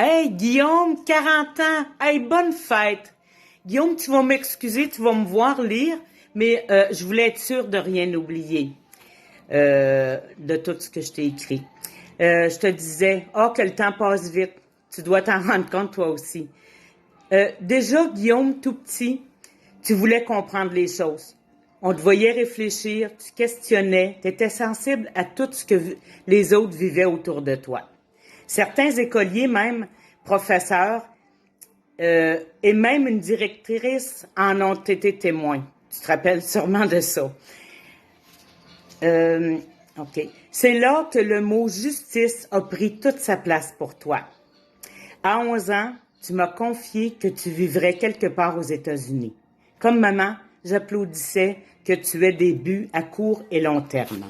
Hey, Guillaume, 40 ans. Hey, bonne fête. Guillaume, tu vas m'excuser, tu vas me voir lire, mais je voulais être sûre de rien oublier de tout ce que je t'ai écrit. Je te disais, que le temps passe vite. Tu dois t'en rendre compte toi aussi. Déjà, Guillaume, tout petit, tu voulais comprendre les choses. On te voyait réfléchir, tu questionnais, tu étais sensible à tout ce que les autres vivaient autour de toi. Certains écoliers, même professeurs, et même une directrice en ont été témoins. Tu te rappelles sûrement de ça. OK. C'est là que le mot justice a pris toute sa place pour toi. À 11 ans, tu m'as confié que tu vivrais quelque part aux États-Unis. Comme maman, j'applaudissais que tu aies des buts à court et long terme.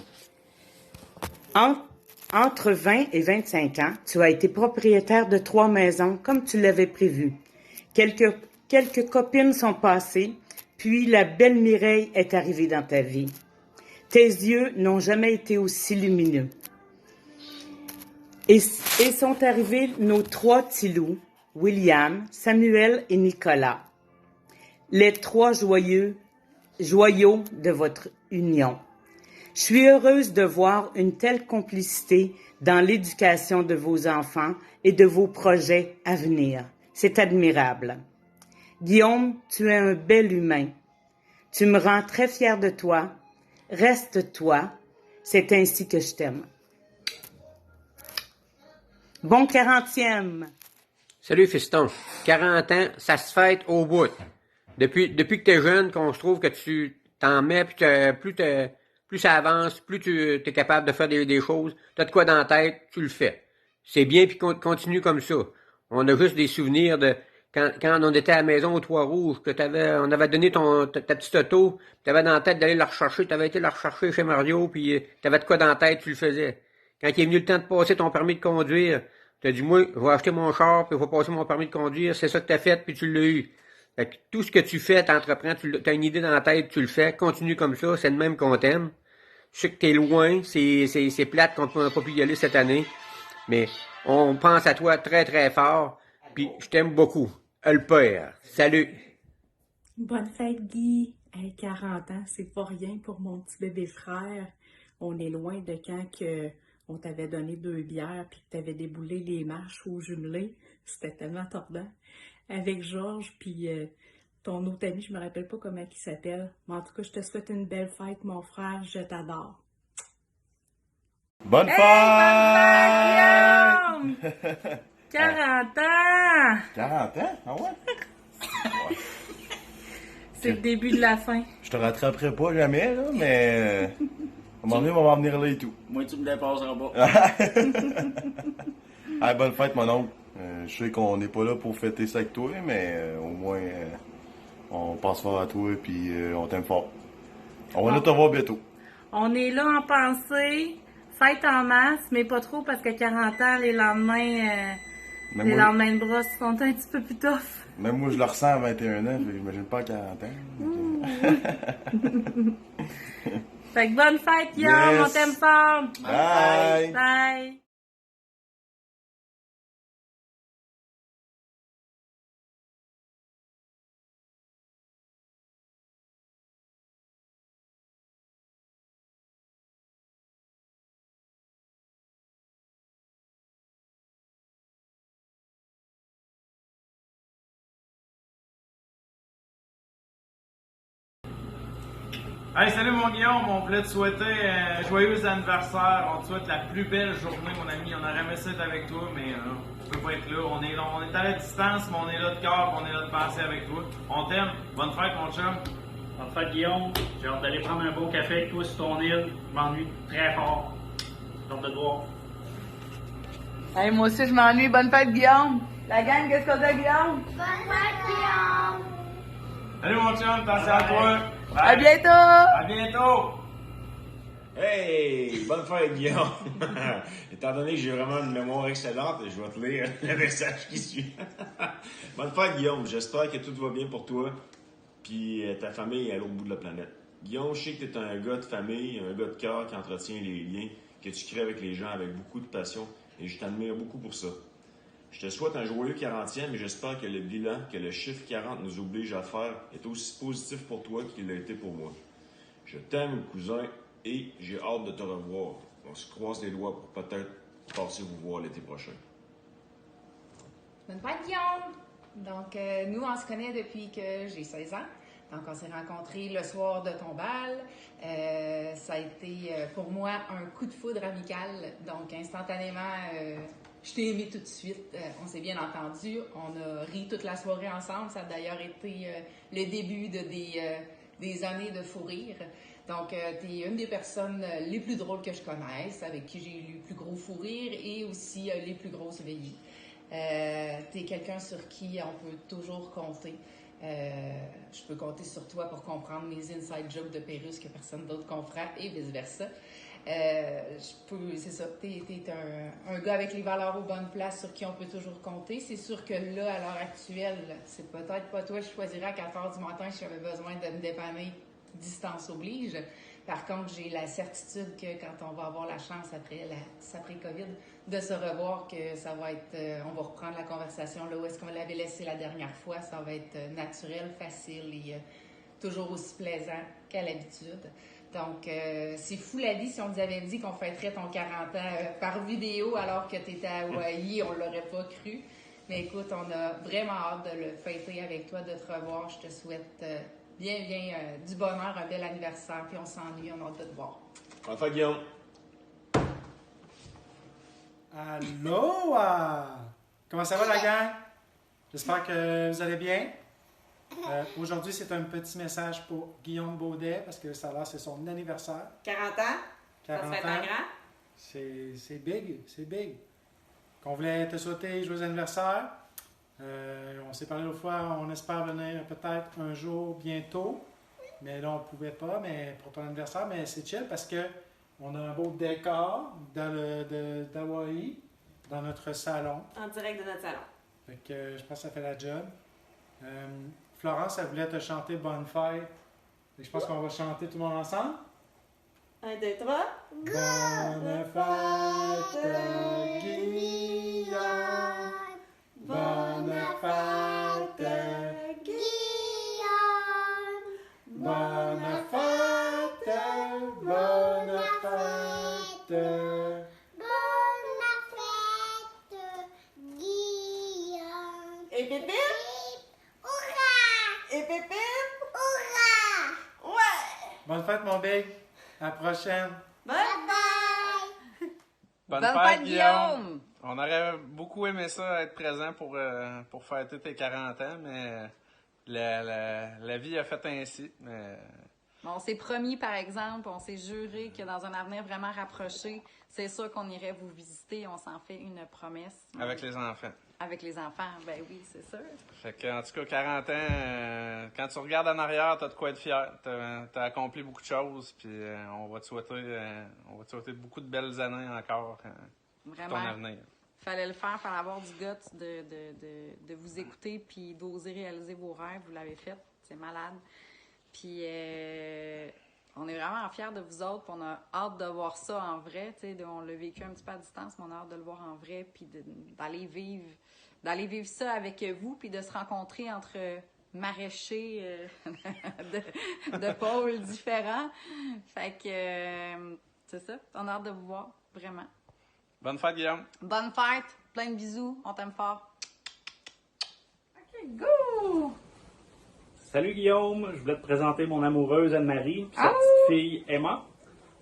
Entre 20 et 25 ans, tu as été propriétaire de 3 maisons comme tu l'avais prévu. Quelques copines sont passées, puis la belle Mireille est arrivée dans ta vie. Tes yeux n'ont jamais été aussi lumineux. Et sont arrivés nos 3 petits loups, William, Samuel et Nicolas. Les 3 joyaux de votre union. Je suis heureuse de voir une telle complicité dans l'éducation de vos enfants et de vos projets à venir. C'est admirable. Guillaume, tu es un bel humain. Tu me rends très fière de toi. Reste toi. C'est ainsi que je t'aime. Bon 40e! Salut fiston, 40 ans, ça se fête au bout. Depuis que t'es jeune, qu'on se trouve que tu t'en mets, puis plus ça avance, plus tu es capable de faire des choses, t'as de quoi dans la tête, tu le fais. C'est bien, puis continue comme ça. On a juste des souvenirs de quand on était à la maison aux Trois-Rouges, que on avait donné ta petite auto, t'avais dans la tête d'aller la rechercher, t'avais été la rechercher chez Mario, puis t'avais de quoi dans la tête, tu le faisais. Quand il est venu le temps de passer ton permis de conduire, t'as dit, moi, je vais acheter mon char, puis je vais passer mon permis de conduire, c'est ça que t'as fait, puis tu l'as eu. Fait que tout ce que tu fais, t'entreprends, t'as une idée dans la tête, tu le fais, continue comme ça, c'est le même qu'on t'aime. Je sais que t'es loin, c'est plate qu'on n'a pas pu y aller cette année, mais on pense à toi très très fort, puis je t'aime beaucoup. Le père, salut! Bonne fête, Guy! Hey, 40 ans, c'est pas rien pour mon petit bébé frère. On est loin de quand on t'avait donné 2 bières puis que t'avais déboulé les marches au jumelé. C'était tellement tordant. Avec Georges puis ton autre ami, je me rappelle pas comment il s'appelle. Mais en tout cas, je te souhaite une belle fête, mon frère. Je t'adore. Bonne Hey, bonne fête, Guillaume! 40 ans! 40 ans? Ah ouais? C'est le début de la fin. Je te rattraperai pas jamais, là, mais. À un moment donné, on va m'en venir là et tout. Moi, tu me dépasseras pas. Ah, bonne fête, mon oncle. Je sais qu'on n'est pas là pour fêter ça avec toi, mais au moins, on pense fort à toi et puis on t'aime fort. On va nous te voir bientôt. On est là en pensée. Fête en masse, mais pas trop parce que 40 ans, les lendemains de brosse sont un petit peu plus tough. Même moi, je le ressens à 21 ans, j'imagine pas à 40 ans. Fait que bonne fête, Guillaume, Yes. on t'aime fort. Bye! Bye. Hey, salut mon Guillaume, on voulait te souhaiter un joyeux anniversaire. On te souhaite la plus belle journée, mon ami. On aurait aimé ça être avec toi, mais tu peux pas être là. On est à la distance, mais on est là de cœur, on est là de penser avec toi. On t'aime. Bonne fête, mon chum. Bonne fête, Guillaume. J'ai hâte d'aller prendre un beau café avec toi sur ton île. Je m'ennuie très fort. J'ai hâte de te voir. Hey, moi aussi, je m'ennuie. Bonne fête, Guillaume! La gang, qu'est-ce qu'on a, Guillaume? Salut mon chum, pensez à toi. À Bye. bientôt! À bientôt. Hey! Bonne fête, Guillaume! Étant donné que j'ai vraiment une mémoire excellente, je vais te lire le message qui suit. Bonne fête, Guillaume! J'espère que tout va bien pour toi, puis ta famille est à l'autre bout de la planète. Guillaume, je sais que tu es un gars de famille, un gars de cœur qui entretient les liens, que tu crées avec les gens avec beaucoup de passion, et je t'admire beaucoup pour ça. Je te souhaite un joyeux 40e et j'espère que le bilan que le chiffre 40 nous oblige à faire est aussi positif pour toi qu'il l'a été pour moi. Je t'aime, cousin, et j'ai hâte de te revoir. On se croise les doigts pour peut-être passer vous voir l'été prochain. Bonne fête, Guillaume! Donc, nous, on se connaît depuis que j'ai 16 ans. Donc, on s'est rencontrés le soir de ton bal. Ça a été, pour moi, un coup de foudre amical. Donc, instantanément, je t'ai aimé tout de suite. On s'est bien entendu. On a ri toute la soirée ensemble. Ça a d'ailleurs été le début de des années de fou rire. Donc, tu es une des personnes les plus drôles que je connaisse, avec qui j'ai eu le plus gros fou rire et aussi les plus grosses veillées. Tu es quelqu'un sur qui on peut toujours compter. Je peux compter sur toi pour comprendre mes inside jokes de Pérus que personne d'autre comprend et vice-versa. C'est ça, t'es un gars avec les valeurs aux bonnes places sur qui on peut toujours compter. C'est sûr que là, à l'heure actuelle, c'est peut-être pas toi, je choisirais à 4 heures du matin si j'avais besoin de me dépanner, distance oblige. Par contre, j'ai la certitude que quand on va avoir la chance après COVID de se revoir, que ça va être, on va reprendre la conversation là où est-ce qu'on l'avait laissé la dernière fois. Ça va être naturel, facile et toujours aussi plaisant qu'à l'habitude. Donc, c'est fou la vie si on nous avait dit qu'on fêterait ton 40 ans par vidéo alors que tu étais à Hawaï, on l'aurait pas cru. Mais écoute, on a vraiment hâte de le fêter avec toi, de te revoir. Je te souhaite bien du bonheur, un bel anniversaire, puis on s'ennuie, on a hâte de te voir. Bonne fête, Guillaume! Aloha! Comment ça va la gang? J'espère que vous allez bien. Aujourd'hui, c'est un petit message pour Guillaume Baudet parce que ça là, c'est son anniversaire. 40 ans? 40 ça se fait ans. en grand? C'est big, c'est big. Qu'on voulait te souhaiter joyeux anniversaire. On s'est parlé l'autre fois, on espère venir peut-être un jour bientôt. Mais là, on ne pouvait pas mais pour ton anniversaire. Mais c'est chill parce que on a un beau décor d'Hawaï dans notre salon. En direct de notre salon. Fait que je pense que ça fait la job. Florence, elle voulait te chanter Bonne fête. Et je pense qu'on va chanter tout le monde ensemble. 1, 2, 3. Bonne fête, Guillaume. Bonne fête, Guillaume. bonne fête, bonne fête. Bonne fête, Guillaume. Et pépé? Hurrah! Et pépé? Hurrah! Ouais! Bonne fête, mon big. À la prochaine. Bye! Bye! Bonne fête, Guillaume! On aurait beaucoup aimé ça, être présent pour fêter tes 40 ans, mais la vie a fait ainsi. Mais... On s'est promis, par exemple, on s'est juré que dans un avenir vraiment rapproché, c'est sûr qu'on irait vous visiter. On s'en fait une promesse. Avec les enfants. Avec les enfants, ben oui, c'est sûr. Fait que, en tout cas, 40 ans, quand tu regardes en arrière, t'as de quoi être fier. T'as accompli beaucoup de choses, puis on va te souhaiter beaucoup de belles années encore pour ton avenir. Fallait le faire, fallait avoir du guts de vous écouter puis d'oser réaliser vos rêves. Vous l'avez fait, c'est malade. Puis on est vraiment fiers de vous autres, puis on a hâte de voir ça en vrai. On l'a vécu un petit peu à distance, mais on a hâte de le voir en vrai, puis d'aller vivre ça avec vous, puis de se rencontrer entre maraîchers de pôles différents. Fait que c'est ça, on a hâte de vous voir, vraiment. Bonne fête, Guillaume. Bonne fête, plein de bisous, on t'aime fort. OK, go! Salut Guillaume, je voulais te présenter mon amoureuse Anne-Marie, puis sa petite fille Emma.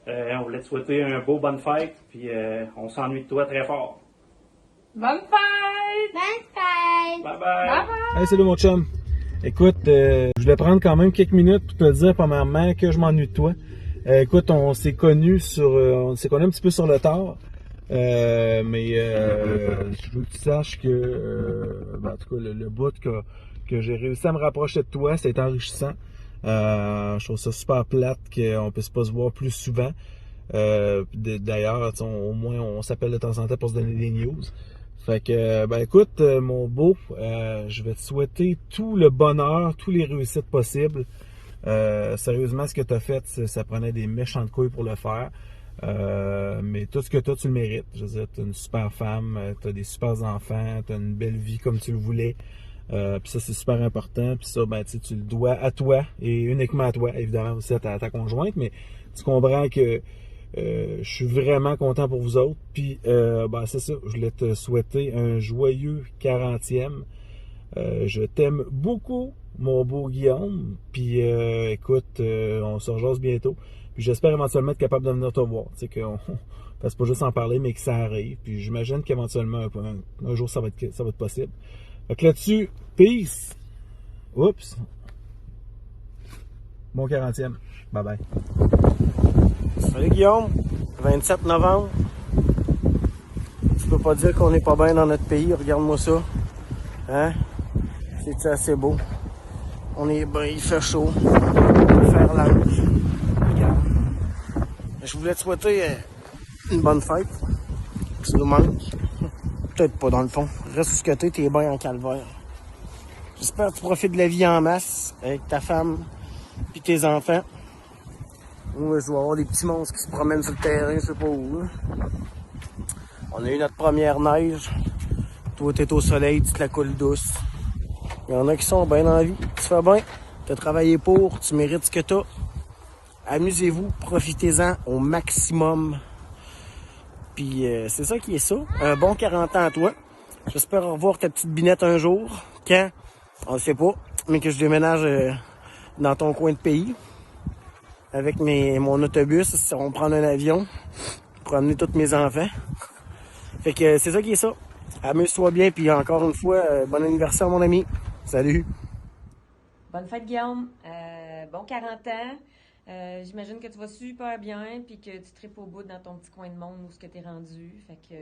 On voulait te souhaiter un beau bonne fête, puis on s'ennuie de toi très fort. Bonne fête! Bonne fête! Bye bye! Bye bye! Hey, salut mon chum. Écoute, je voulais prendre quand même quelques minutes pour te dire premièrement que je m'ennuie de toi. Écoute, on s'est connus un petit peu sur le tard. Mais je veux que tu saches que en tout cas le bout que j'ai réussi à me rapprocher de toi, c'est enrichissant. Je trouve ça super plate qu'on puisse pas se voir plus souvent. D'ailleurs, au moins on s'appelle de temps en temps pour se donner des news. Fait que écoute, mon beau, je vais te souhaiter tout le bonheur, tous les réussites possibles. Sérieusement, ce que tu as fait, ça prenait des méchantes couilles pour le faire. Mais tout ce que tu as, tu le mérites. Je veux dire, tu as une super femme, tu as des super enfants, tu as une belle vie comme tu le voulais. Puis ça, c'est super important. Puis ça, ben, tu le dois à toi et uniquement à toi, évidemment aussi à ta conjointe. Mais tu comprends que je suis vraiment content pour vous autres. Puis, ben, c'est ça. Je voulais te souhaiter un joyeux 40e. Je t'aime beaucoup, mon beau Guillaume. Puis, écoute, on se rejase bientôt. Puis, j'espère éventuellement être capable de venir te voir. Tu sais, qu'on fasse pas juste en parler, mais que ça arrive. Puis, j'imagine qu'éventuellement, un jour, ça va être possible. Fait que là-dessus, peace. Oups. Bon 40e. Bye bye. Salut Guillaume. 27 novembre. Tu peux pas dire qu'on est pas bien dans notre pays. Regarde-moi ça. Hein? C'est assez beau. On est bien, il fait chaud. On peut faire l'âge. Regarde. Je voulais te souhaiter une bonne fête. Tu nous manques. Peut-être pas dans le fond. Reste où ce que t'es bien en calvaire. J'espère que tu profites de la vie en masse avec ta femme et tes enfants. Moi, je vais avoir des petits monstres qui se promènent sur le terrain, je sais pas où. Là. On a eu notre première neige. Toi, t'es au soleil, tu te la coules douce. Il y en a qui sont bien dans la vie. Tu fais bien. T'as travaillé pour, tu mérites ce que t'as. Amusez-vous, profitez-en au maximum. Puis c'est ça qui est ça. Un bon 40 ans à toi. J'espère revoir ta petite binette un jour. Quand? On le sait pas. Mais que je déménage dans ton coin de pays. Avec mon autobus. On va prendre un avion pour amener tous mes enfants. Fait que c'est ça qui est ça. Amuse-toi bien. Puis encore une fois, bon anniversaire mon ami. Salut. Bonne fête Guillaume. Bon 40 ans. J'imagine que tu vas super bien puis que tu tripes au bout dans ton petit coin de monde où ce que tu es rendu. Fait que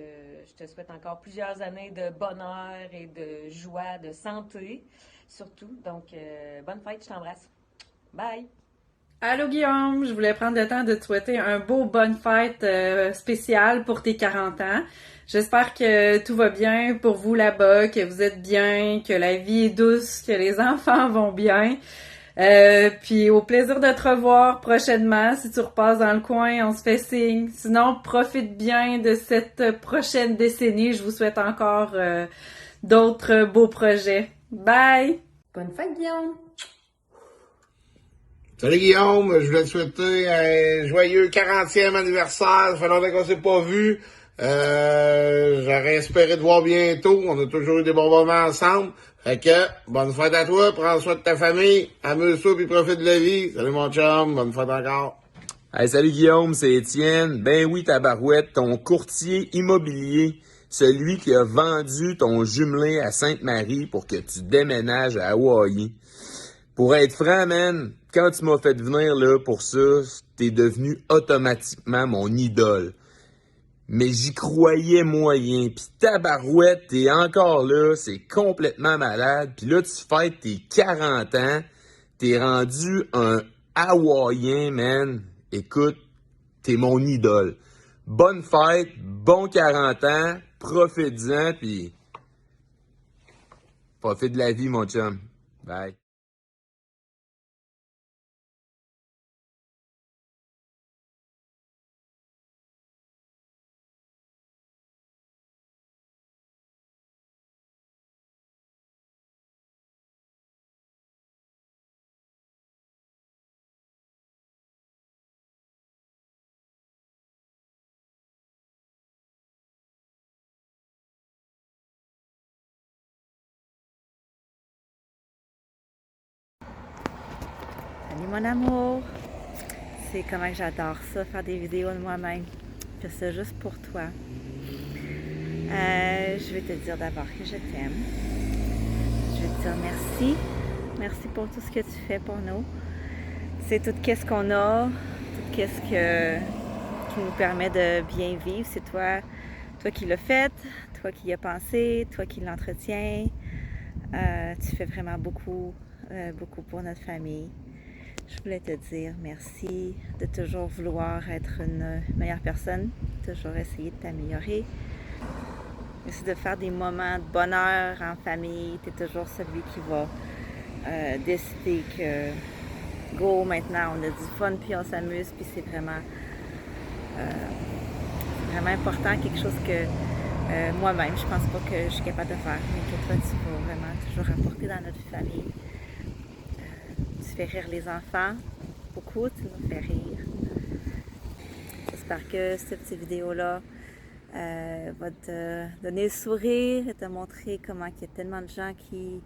je te souhaite encore plusieurs années de bonheur et de joie, de santé surtout. Donc, bonne fête, je t'embrasse. Bye! Allô Guillaume, je voulais prendre le temps de te souhaiter un beau bonne fête spéciale pour tes 40 ans. J'espère que tout va bien pour vous là-bas, que vous êtes bien, que la vie est douce, que les enfants vont bien. Puis au plaisir de te revoir prochainement. Si tu repasses dans le coin, on se fait signe. Sinon, profite bien de cette prochaine décennie. Je vous souhaite encore d'autres beaux projets. Bye! Bonne fête, Guillaume! Salut Guillaume, je voulais te souhaiter un joyeux 40e anniversaire. Ça fait longtemps qu'on s'est pas vu. J'aurais espéré te voir bientôt. On a toujours eu des bons moments ensemble. Fait que, bonne fête à toi, prends soin de ta famille, amuse-toi puis profite de la vie. Salut mon chum, bonne fête encore. Hey, salut Guillaume, c'est Étienne. Ben oui, tabarouette, ton courtier immobilier, celui qui a vendu ton jumelé à Sainte-Marie pour que tu déménages à Hawaii. Pour être franc, man, quand tu m'as fait venir là pour ça, t'es devenu automatiquement mon idole. Mais j'y croyais moyen. Pis tabarouette, t'es encore là, c'est complètement malade. Puis là, tu fêtes tes 40 ans, t'es rendu un Hawaïen, man. Écoute, t'es mon idole. Bonne fête, bon 40 ans, profite-en, pis profite de la vie, mon chum. Bye. Salut mon amour! C'est comment que j'adore ça, faire des vidéos de moi-même. Je fais ça juste pour toi. Je vais te dire d'abord que je t'aime. Je vais te dire merci. Merci pour tout ce que tu fais pour nous. C'est tout ce qu'on a, tout ce qui nous permet de bien vivre. C'est toi qui l'as fait, toi qui y as pensé, toi qui l'entretiens. Tu fais vraiment beaucoup pour notre famille. Je voulais te dire merci de toujours vouloir être une meilleure personne, toujours essayer de t'améliorer. Aussi de faire des moments de bonheur en famille. Tu es toujours celui qui va décider que go, maintenant on a du fun puis on s'amuse puis c'est vraiment C'est vraiment important, quelque chose que moi-même, je pense pas que je suis capable de faire, mais que toi, tu vas vraiment toujours apporter dans notre famille. Tu fais rire les enfants, beaucoup, tu nous fais rire. J'espère que cette petite vidéo-là va te donner le sourire et te montrer comment il y a tellement de gens qui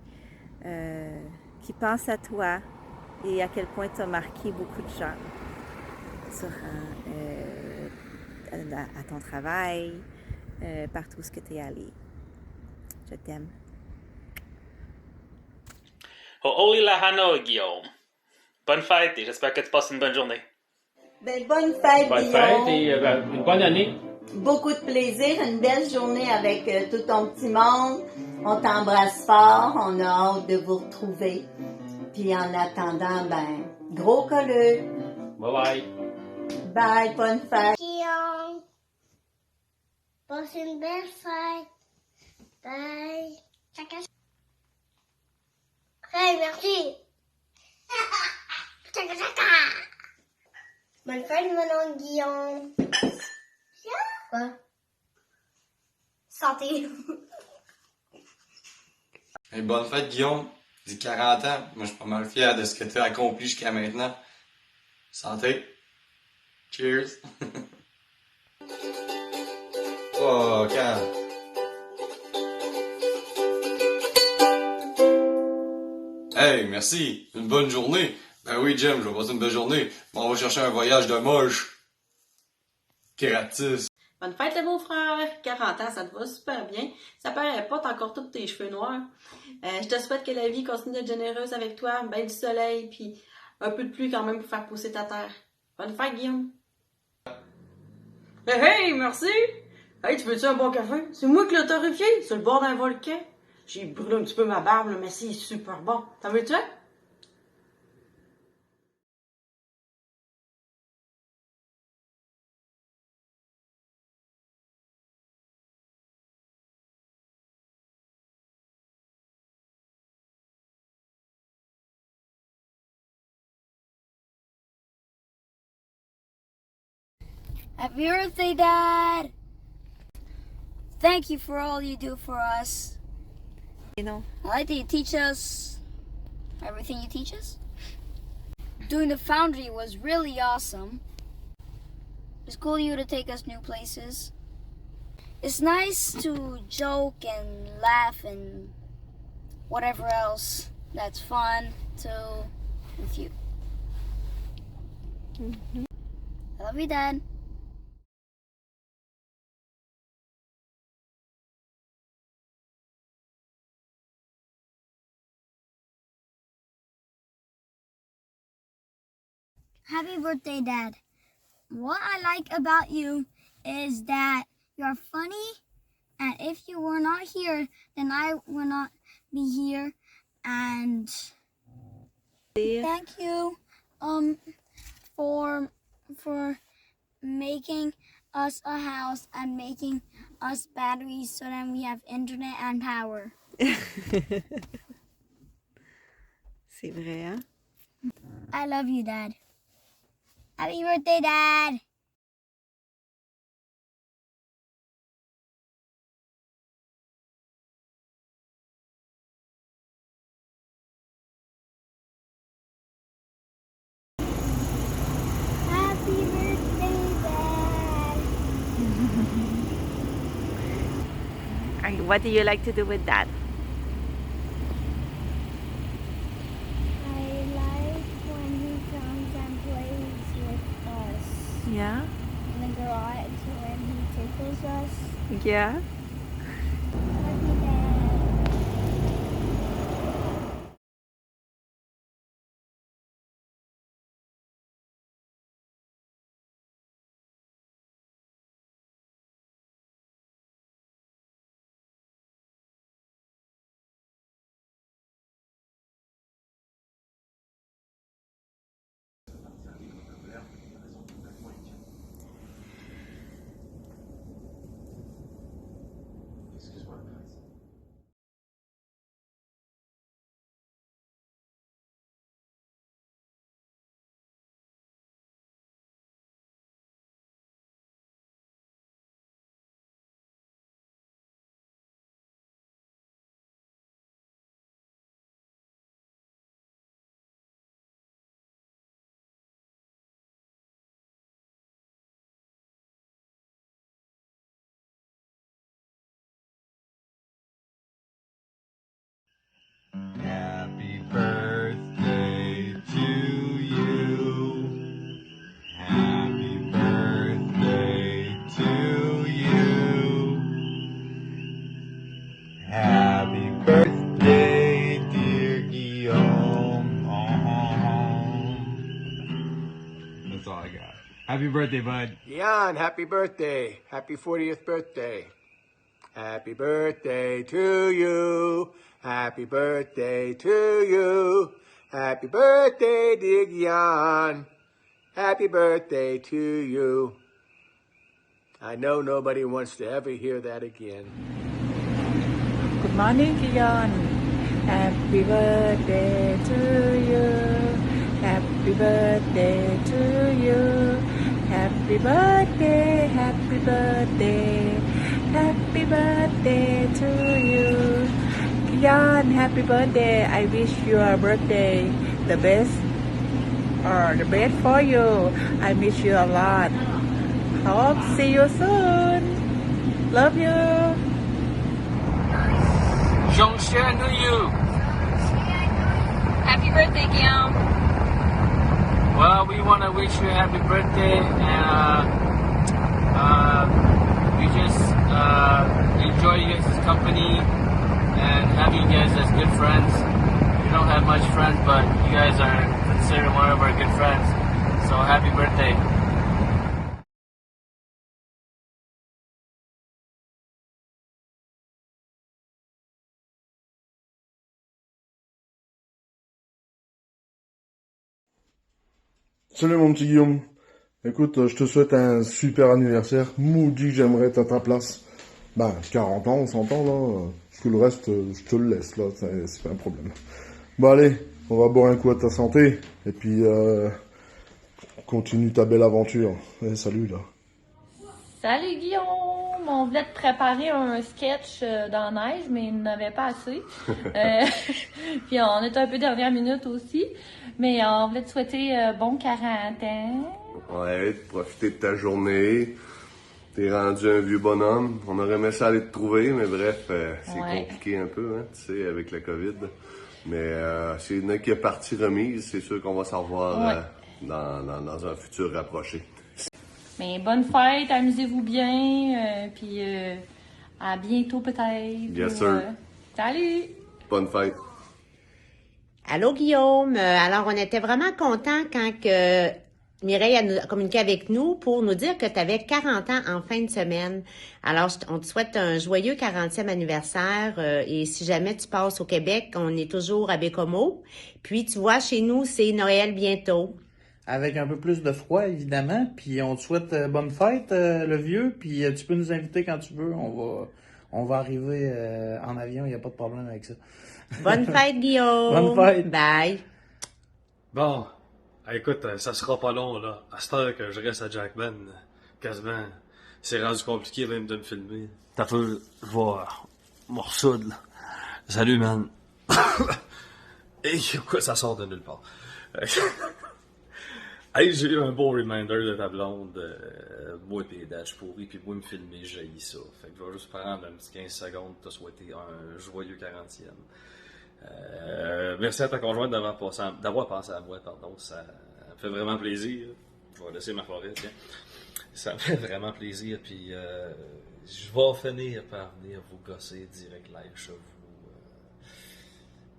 pensent à toi et à quel point tu as marqué beaucoup de gens à ton travail, partout où tu es allé. Je t'aime. Ho'oli lahano, Guillaume. Bonne fête et j'espère que tu passes une bonne journée. Ben, bonne fête, Bonne Guillaume. fête et une bonne année. Beaucoup de plaisir, une belle journée avec tout ton petit monde. On t'embrasse fort, on a hâte de vous retrouver. Puis en attendant, ben, gros colleux. Bye bye. Bye, bonne fête. Guillaume, passe une belle fête. Bye. Chacun. Hey, merci. Chacun, chacun. Bonne fête, mon oncle Guillaume. Quoi? Santé. Hey, bonne fête, Guillaume. Dis 40 ans. Moi, je suis pas mal fier de ce que tu as accompli jusqu'à maintenant. Santé. Cheers. Oh, calme. Hey, merci. Une bonne journée. Ben oui, Jim, je vais passer une belle journée. Bon, on va chercher un voyage de moche. Gratis. Bonne fête, le beau-frère! 40 ans, ça te va super bien. Ça paraît pas, t'as encore tous tes cheveux noirs. Je te souhaite que la vie continue d'être généreuse avec toi, ben du soleil, puis un peu de pluie quand même pour faire pousser ta terre. Bonne fête, Guillaume! Hey, merci! Hey, tu veux-tu un bon café? C'est moi qui l'ai torréfié, sur le bord d'un volcan. J'ai brûlé un petit peu ma barbe, là, mais c'est super bon. T'en veux-tu un? Happy birthday, Dad! Thank you for all you do for us. You know, I like that you teach us everything you teach us. Doing the foundry was really awesome. It's cool of you to take us new places. It's nice to joke and laugh and whatever else that's fun too with you. I love you, Dad. Happy birthday, Dad. What I like about you is that you're funny, and if you were not here, then I would not be here. And thank you for making us a house and making us batteries so that we have internet and power. c'est vrai, hein? I love you, Dad. Happy birthday, Dad! Happy birthday, Dad! What do you like to do with Dad? I like when he comes and plays with us. Yeah? In the garage when he tickles us. Yeah? Excuse-moi. Happy birthday, bud. Jan, happy birthday. Happy 40th birthday. Happy birthday to you. Happy birthday to you. Happy birthday, dear Jan. Happy birthday to you. I know nobody wants to ever hear that again. Good morning, Kion. Happy birthday to you. Happy birthday to you. Happy birthday, happy birthday. Happy birthday to you. Kion, happy birthday. I wish your birthday the best or the best for you. I miss you a lot. Hope see you soon. Love you. Jean-Chen to you. Happy birthday, Guillaume. Well, we want to wish you a happy birthday, and we just enjoy you guys' company and have you guys as good friends. We don't have much friends, but you guys are considered one of our good friends. So happy birthday. Salut mon petit Guillaume. Écoute, je te souhaite un super anniversaire. Maudit que j'aimerais être à ta place. Bah, 40 ans, on s'entend là. Tout le reste, je te le laisse là, c'est pas un problème. Bon allez, on va boire un coup à ta santé. Et puis, continue ta belle aventure. Et salut là. Salut Guillaume! On voulait te préparer un sketch dans la neige, mais il n'avait pas assez. Puis on était un peu dernière minute aussi. Mais on voulait te souhaiter bon 40 ans. Ouais, profiter de ta journée. T'es rendu un vieux bonhomme. On aurait aimé ça aller te trouver, mais bref, c'est compliqué un peu, hein, tu sais, avec le COVID. Mais c'est une qui est partie remise. C'est sûr qu'on va s'en revoir dans un futur rapproché. Mais bonne fête, amusez-vous bien, puis à bientôt peut-être. Yes, sir. Salut! Bonne fête. Allô Guillaume, alors on était vraiment contents quand que Mireille a communiqué avec nous pour nous dire que tu avais 40 ans en fin de semaine. Alors on te souhaite un joyeux 40e anniversaire et si jamais tu passes au Québec, on est toujours à Bécomo. Puis tu vois, chez nous, c'est Noël bientôt. Avec un peu plus de froid, évidemment. Puis on te souhaite bonne fête, le vieux. Puis tu peux nous inviter quand tu veux. On va arriver en avion, il n'y a pas de problème avec ça. Bonne fête, Guillaume! Bonne fête! Bye! Bon, écoute, ça sera pas long, là. À cette heure que je reste à Jackman, quasiment, c'est rendu compliqué même de me filmer. T'as fait, je vais m'en ressoudre, là. Salut, man. Et quoi, ça sort de nulle part. Hey, j'ai eu un beau reminder de ta blonde, moi pis dash pourri, puis moi me filmer, j'ai ça. Fait que je vais juste prendre un petit 15 secondes pour te souhaiter un joyeux 40e. Merci à ta conjointe d'avoir pensé à moi, pardon, ça me fait vraiment plaisir. Je vais laisser ma forêt, tiens. Ça me fait vraiment plaisir, puis je vais finir par venir vous gosser direct live chez vous.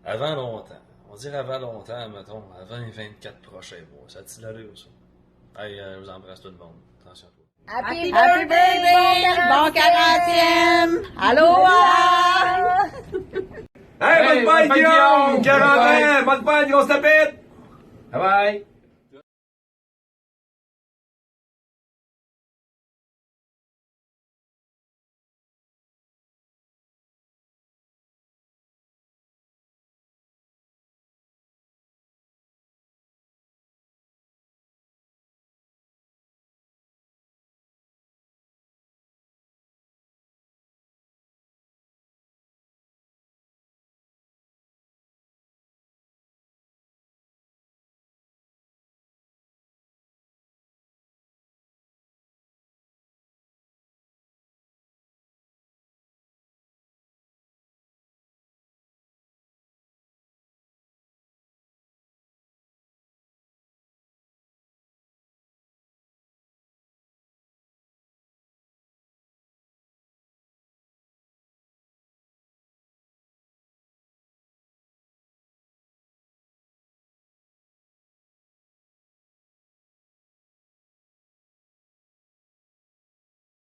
Avant longtemps. On dirait avant longtemps, mettons, avant les 24 prochains mois. Ça a-t-il l'allure, ça? Hey, je vous embrasse tout le monde. Attention à toi. Happy birthday! Bon 40e! Aloha! Hey, bonne fête, Guillaume! 40 ans! Bonne fête, grosse tapette! Bye bye!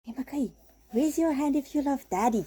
Hey, Makai, raise your hand if you love Daddy.